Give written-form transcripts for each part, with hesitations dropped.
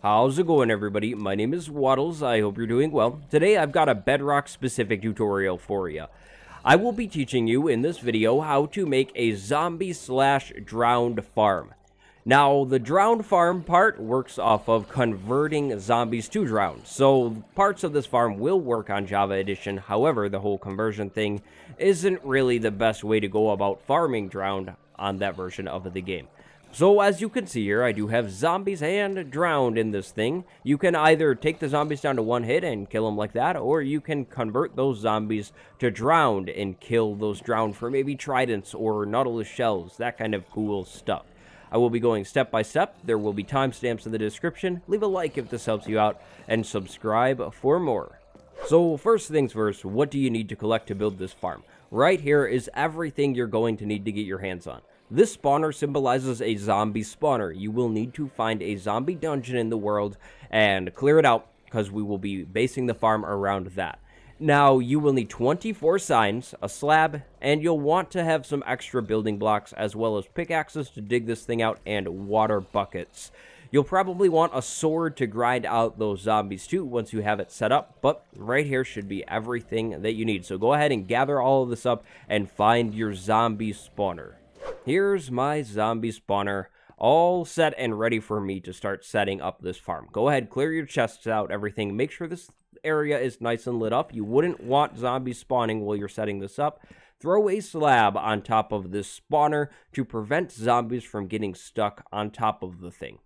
How's it going, everybody? My name is Waddles. I hope you're doing well. Today I've got a Bedrock specific tutorial for you. I will be teaching you in this video how to make a zombie/drowned farm. Now, the drowned farm part works off of converting zombies to drowned. So, parts of this farm will work on Java Edition. However, the whole conversion thing isn't really the best way to go about farming drowned on that version of the game. So, as you can see here, I do have zombies and drowned in this thing. You can either take the zombies down to one hit and kill them like that, or you can convert those zombies to drowned and kill those drowned for maybe tridents or nautilus shells, that kind of cool stuff. I will be going step by step. There will be timestamps in the description. Leave a like if this helps you out, and subscribe for more. So, first things first, what do you need to collect to build this farm? Right here is everything you're going to need to get your hands on. This spawner symbolizes a zombie spawner. You will need to find a zombie dungeon in the world and clear it out, because we will be basing the farm around that. Now, you will need 24 signs, a slab, and you'll want to have some extra building blocks as well as pickaxes to dig this thing out and water buckets. You'll probably want a sword to grind out those zombies too once you have it set up, but right here should be everything that you need. So go ahead and gather all of this up and find your zombie spawner. Here's my zombie spawner, all set and ready for me to start setting up this farm. Go ahead, clear your chests out, everything. Make sure this area is nice and lit up. You wouldn't want zombies spawning while you're setting this up. Throw a slab on top of this spawner to prevent zombies from getting stuck on top of the thing.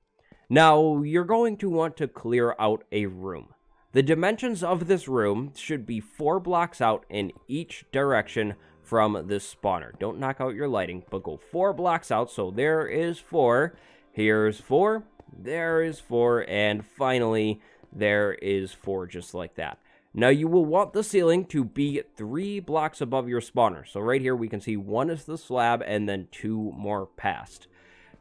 Now, you're going to want to clear out a room. The dimensions of this room should be 4 blocks out in each direction from this spawner. Don't knock out your lighting, but go 4 blocks out. So there is 4, here's 4, there is 4, and finally there is 4, just like that. Now you will want the ceiling to be 3 blocks above your spawner. So right here we can see 1 is the slab and then 2 more past.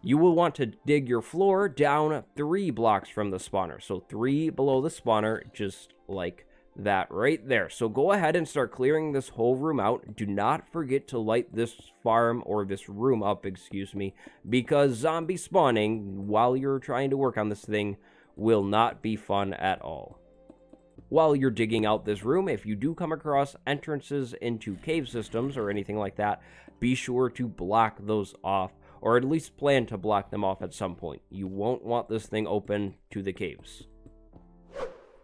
You will want to dig your floor down 3 blocks from the spawner. So 3 below the spawner, just like that right there. So go ahead and start clearing this whole room out. Do not forget to light this farm, or this room up, excuse me, because zombie spawning while you're trying to work on this thing will not be fun at all. While you're digging out this room, if you do come across entrances into cave systems or anything like that, be sure to block those off, or at least plan to block them off at some point. You won't want this thing open to the caves.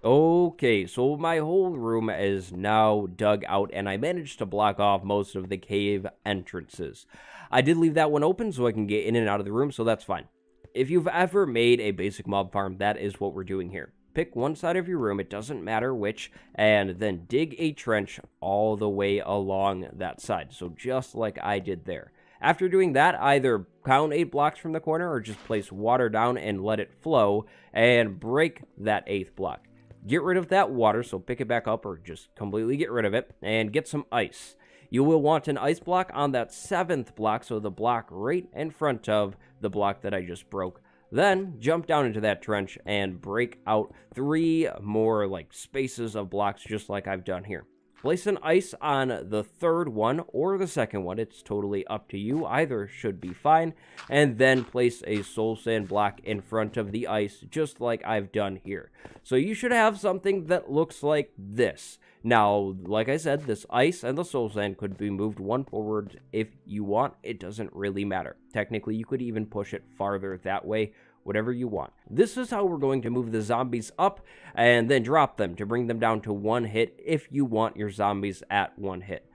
Okay, so my whole room is now dug out, and I managed to block off most of the cave entrances. I did leave that one open so I can get in and out of the room, so that's fine. If you've ever made a basic mob farm, that is what we're doing here. Pick one side of your room, it doesn't matter which, and then dig a trench all the way along that side. So just like I did there. After doing that, either count 8 blocks from the corner or just place water down and let it flow and break that 8th block. Get rid of that water, so pick it back up or just completely get rid of it, and get some ice. You will want an ice block on that 7th block, so the block right in front of the block that I just broke. Then, jump down into that trench and break out 3 more, spaces of blocks just like I've done here. Place an ice on the 3rd one or the 2nd one. It's totally up to you. Either should be fine. And then place a soul sand block in front of the ice, just like I've done here. So you should have something that looks like this. Now, like I said, this ice and the soul sand could be moved 1 forward if you want. It doesn't really matter. Technically, you could even push it farther that way. Whatever you want. This is how we're going to move the zombies up and then drop them to bring them down to 1 hit if you want your zombies at 1 hit.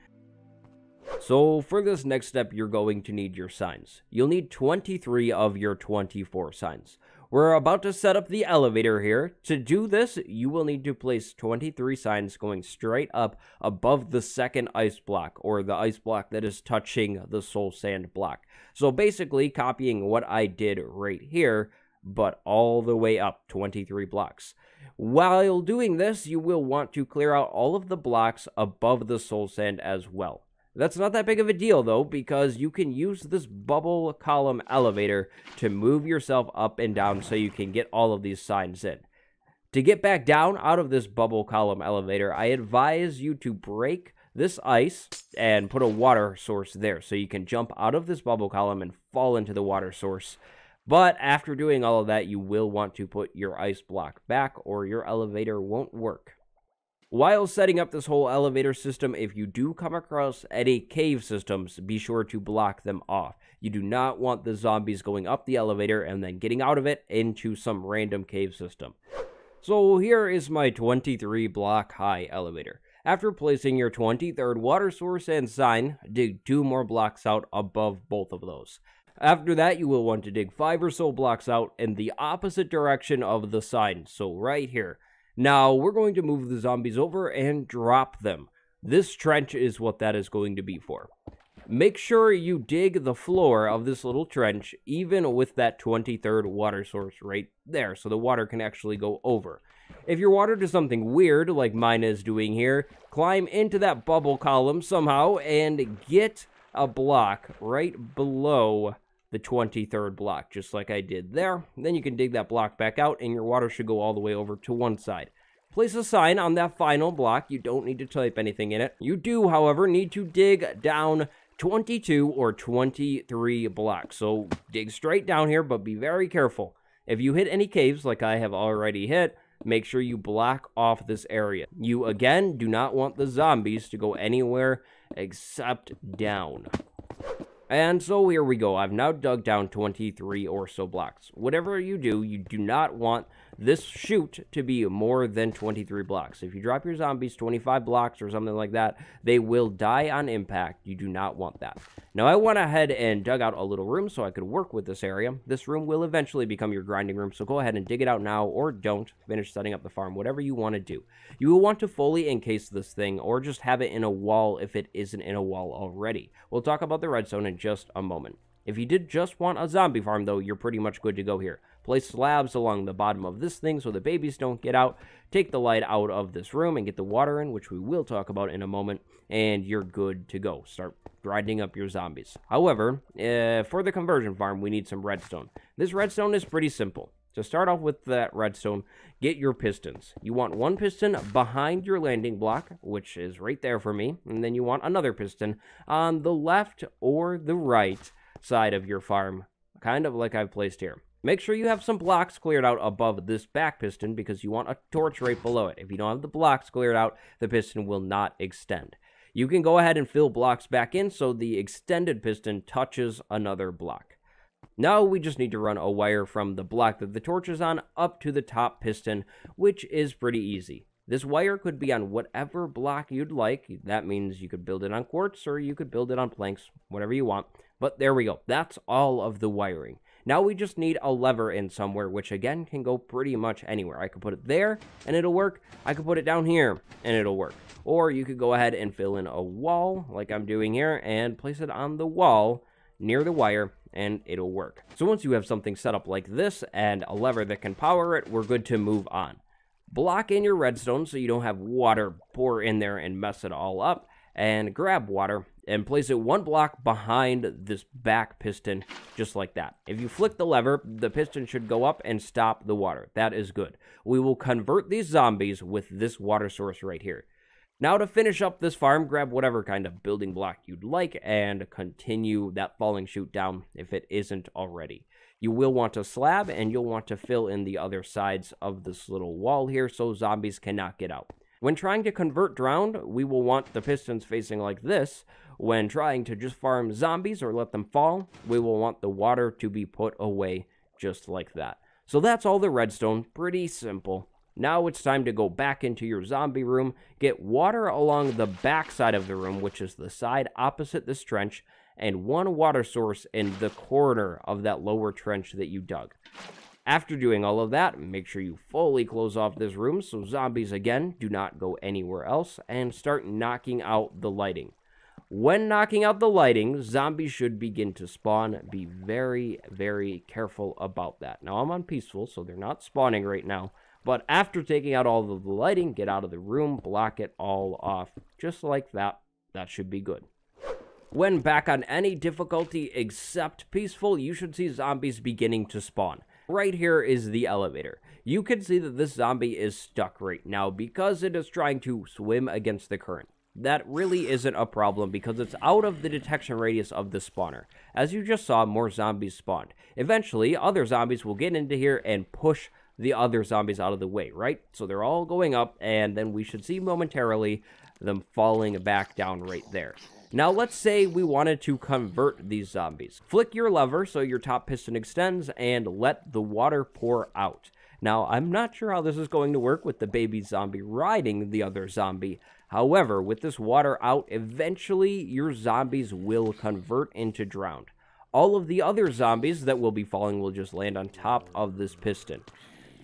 So for this next step, you're going to need your signs. You'll need 23 of your 24 signs. We're about to set up the elevator here. To do this, you will need to place 23 signs going straight up above the 2nd ice block, or the ice block that is touching the soul sand block. So basically copying what I did right here, but all the way up 23 blocks. While doing this, you will want to clear out all of the blocks above the soul sand as well. That's not that big of a deal, though, because you can use this bubble column elevator to move yourself up and down so you can get all of these signs in. To get back down out of this bubble column elevator, I advise you to break this ice and put a water source there so you can jump out of this bubble column and fall into the water source. But after doing all of that, you will want to put your ice block back or your elevator won't work. While setting up this whole elevator system, if you do come across any cave systems, be sure to block them off. You do not want the zombies going up the elevator and then getting out of it into some random cave system. So here is my 23 block high elevator. After placing your 23rd water source and sign, dig 2 more blocks out above both of those. After that, you will want to dig 5 or so blocks out in the opposite direction of the sign, so right here. Now, we're going to move the zombies over and drop them. This trench is what that is going to be for. Make sure you dig the floor of this little trench, even with that 23rd water source right there, so the water can actually go over. If your water does something weird, like mine is doing here, climb into that bubble column somehow and get a block right below the 23rd block, just like I did there. Then you can dig that block back out and your water should go all the way over to one side. Place a sign on that final block. You don't need to type anything in it. You do, however, need to dig down 22 or 23 blocks. So dig straight down here, but be very careful. If you hit any caves like I have already hit, make sure you block off this area. You, again, do not want the zombies to go anywhere except down. And so here we go. I've now dug down 23 or so blocks. Whatever you do not want this chute to be more than 23 blocks. If you drop your zombies 25 blocks or something like that, they will die on impact. You do not want that. Now, I went ahead and dug out a little room so I could work with this area. This room will eventually become your grinding room, so go ahead and dig it out now, or don't. Finish setting up the farm, whatever you want to do. You will want to fully encase this thing, or just have it in a wall if it isn't in a wall already. We'll talk about the redstone in just a moment. If you did just want a zombie farm, though, you're pretty much good to go here. Place slabs along the bottom of this thing so the babies don't get out. Take the light out of this room and get the water in, which we will talk about in a moment, and you're good to go. Start grinding up your zombies. However, for the conversion farm, we need some redstone. This redstone is pretty simple. To start off with that redstone, get your pistons. You want one piston behind your landing block, which is right there for me, and then you want another piston on the left or the right side of your farm, kind of like I've placed here. Make sure you have some blocks cleared out above this back piston because you want a torch right below it. If you don't have the blocks cleared out, the piston will not extend. You can go ahead and fill blocks back in so the extended piston touches another block. Now we just need to run a wire from the block that the torch is on up to the top piston, which is pretty easy. This wire could be on whatever block you'd like. That means you could build it on quartz or you could build it on planks, whatever you want. But there we go. That's all of the wiring. Now we just need a lever in somewhere, which again can go pretty much anywhere. I could put it there and it'll work. I could put it down here and it'll work. Or you could go ahead and fill in a wall like I'm doing here and place it on the wall near the wire and it'll work. So once you have something set up like this and a lever that can power it, we're good to move on. Block in your redstone so you don't have water pour in there and mess it all up, and grab water and place it one block behind this back piston, just like that. If you flick the lever, the piston should go up and stop the water. That is good. We will convert these zombies with this water source right here. Now to finish up this farm, grab whatever kind of building block you'd like and continue that falling chute down if it isn't already. You will want a slab and you'll want to fill in the other sides of this little wall here so zombies cannot get out. When trying to convert drowned, we will want the pistons facing like this. When trying to just farm zombies or let them fall, we will want the water to be put away just like that. So that's all the redstone, pretty simple. Now it's time to go back into your zombie room, get water along the back side of the room, which is the side opposite this trench, and one water source in the corner of that lower trench that you dug. After doing all of that, make sure you fully close off this room so zombies, again, do not go anywhere else, and start knocking out the lighting. When knocking out the lighting, zombies should begin to spawn. Be very, very careful about that. Now, I'm on peaceful, so they're not spawning right now. But after taking out all of the lighting, get out of the room, block it all off. Just like that. That should be good. When back on any difficulty except peaceful, you should see zombies beginning to spawn. Right here is the elevator. You can see that this zombie is stuck right now because it is trying to swim against the current. that really isn't a problem because it's out of the detection radius of the spawner. As you just saw, more zombies spawned. Eventually, other zombies will get into here and push the other zombies out of the way, right? So they're all going up, and then we should see momentarily them falling back down right there. Now, let's say we wanted to convert these zombies. Flick your lever so your top piston extends and let the water pour out. Now, I'm not sure how this is going to work with the baby zombie riding the other zombie. However, with this water out, eventually your zombies will convert into drowned. All of the other zombies that will be falling will just land on top of this piston.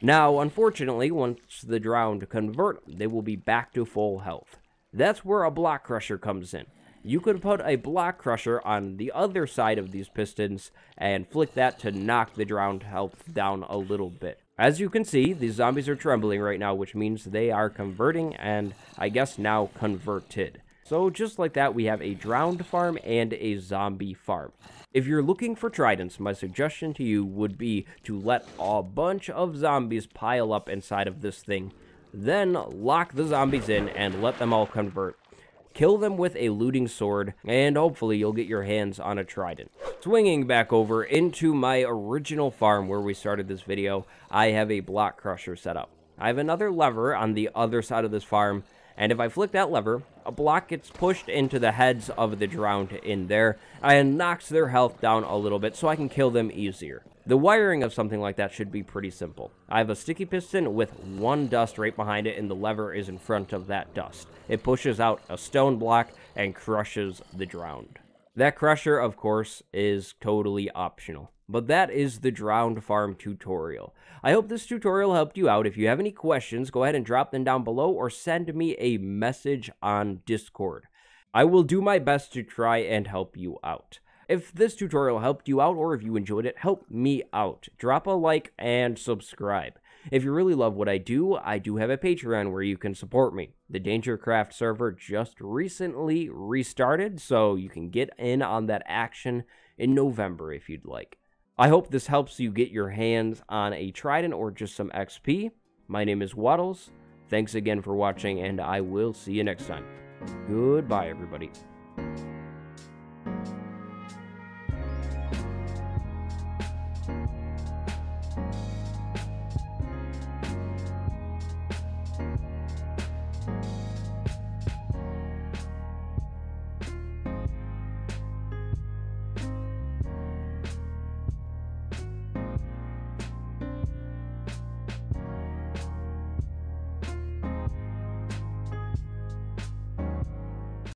Now, unfortunately, once the drowned convert, they will be back to full health. That's where a block crusher comes in. You could put a block crusher on the other side of these pistons and flick that to knock the drowned health down a little bit. As you can see, these zombies are trembling right now, which means they are converting and, I guess, now converted. So just like that, we have a drowned farm and a zombie farm. If you're looking for tridents, my suggestion to you would be to let a bunch of zombies pile up inside of this thing, then lock the zombies in and let them all convert. Kill them with a looting sword, and hopefully you'll get your hands on a trident. Swinging back over into my original farm where we started this video, I have a block crusher set up. I have another lever on the other side of this farm, and if I flick that lever, a block gets pushed into the heads of the drowned in there, and knocks their health down a little bit so I can kill them easier. The wiring of something like that should be pretty simple. I have a sticky piston with one dust right behind it, and the lever is in front of that dust. It pushes out a stone block and crushes the drowned. That crusher, of course, is totally optional. But that is the drowned farm tutorial. I hope this tutorial helped you out. If you have any questions, go ahead and drop them down below or send me a message on Discord. I will do my best to try and help you out. If this tutorial helped you out or if you enjoyed it, help me out. Drop a like and subscribe. If you really love what I do have a Patreon where you can support me. The Dangercraft server just recently restarted, so you can get in on that action in November if you'd like. I hope this helps you get your hands on a trident or just some XP. My name is Waddles. Thanks again for watching, and I will see you next time. Goodbye, everybody.